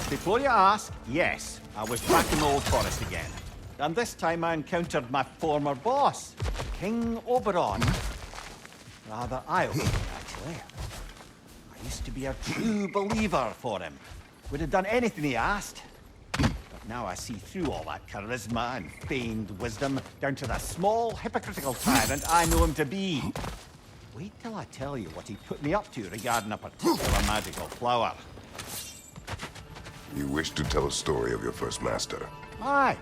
Before you ask, yes, I was back in the Old Forest again. And this time I encountered my former boss, King Oberon. Rather eye-opening, actually. I used to be a true believer for him. Would have done anything he asked. But now I see through all that charisma and feigned wisdom down to the small, hypocritical tyrant I know him to be. Wait till I tell you what he put me up to regarding a particular magical flower. You wish to tell a story of your first master. Aye.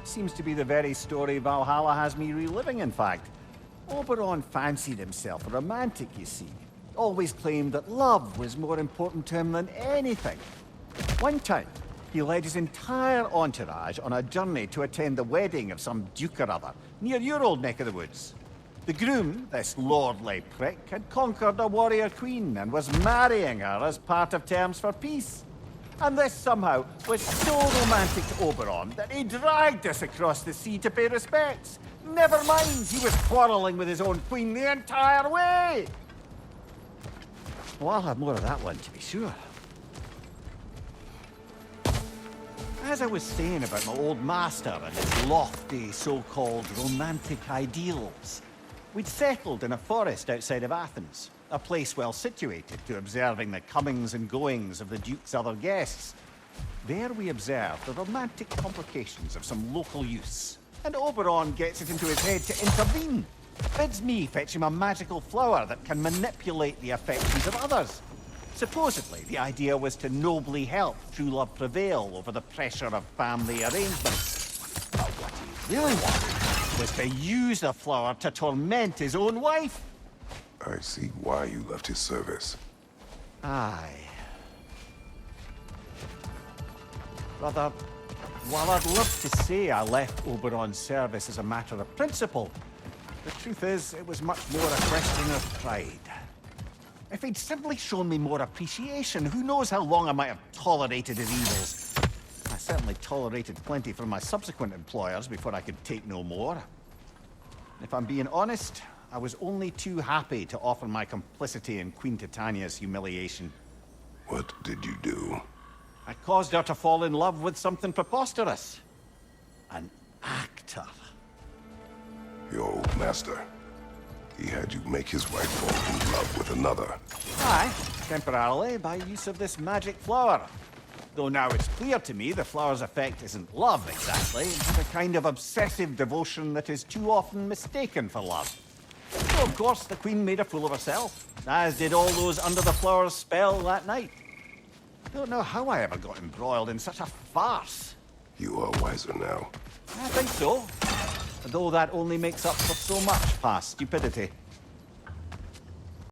Seems to be the very story Valhalla has me reliving, in fact. Oberon fancied himself a romantic, you see. Always claimed that love was more important to him than anything. One time, he led his entire entourage on a journey to attend the wedding of some duke or other, near your old neck of the woods. The groom, this lordly prick, had conquered a warrior queen and was marrying her as part of terms for peace. And this somehow was so romantic to Oberon that he dragged us across the sea to pay respects. Never mind, he was quarreling with his own queen the entire way! Well, I'll have more of that one, to be sure. As I was saying about my old master and his lofty, so-called romantic ideals, we'd settled in a forest outside of Athens. A place well situated to observing the comings and goings of the Duke's other guests. There we observed the romantic complications of some local youths, and Oberon gets it into his head to intervene. Bids me fetch him a magical flower that can manipulate the affections of others. Supposedly, the idea was to nobly help true love prevail over the pressure of family arrangements. But what he really wanted was to use the flower to torment his own wife. I see why you left his service. Aye. Brother, while I'd love to say I left Oberon's service as a matter of principle, the truth is, it was much more a question of pride. If he'd simply shown me more appreciation, who knows how long I might have tolerated his evils. I certainly tolerated plenty from my subsequent employers before I could take no more. If I'm being honest, I was only too happy to offer my complicity in Queen Titania's humiliation. What did you do? I caused her to fall in love with something preposterous. An actor. Your old master. He had you make his wife fall in love with another. Aye, temporarily by use of this magic flower. Though now it's clear to me the flower's effect isn't love exactly, but a kind of obsessive devotion that is too often mistaken for love. So, of course, the Queen made a fool of herself, as did all those under the flower's spell that night. Don't know how I ever got embroiled in such a farce. You are wiser now. I think so. Though that only makes up for so much past stupidity.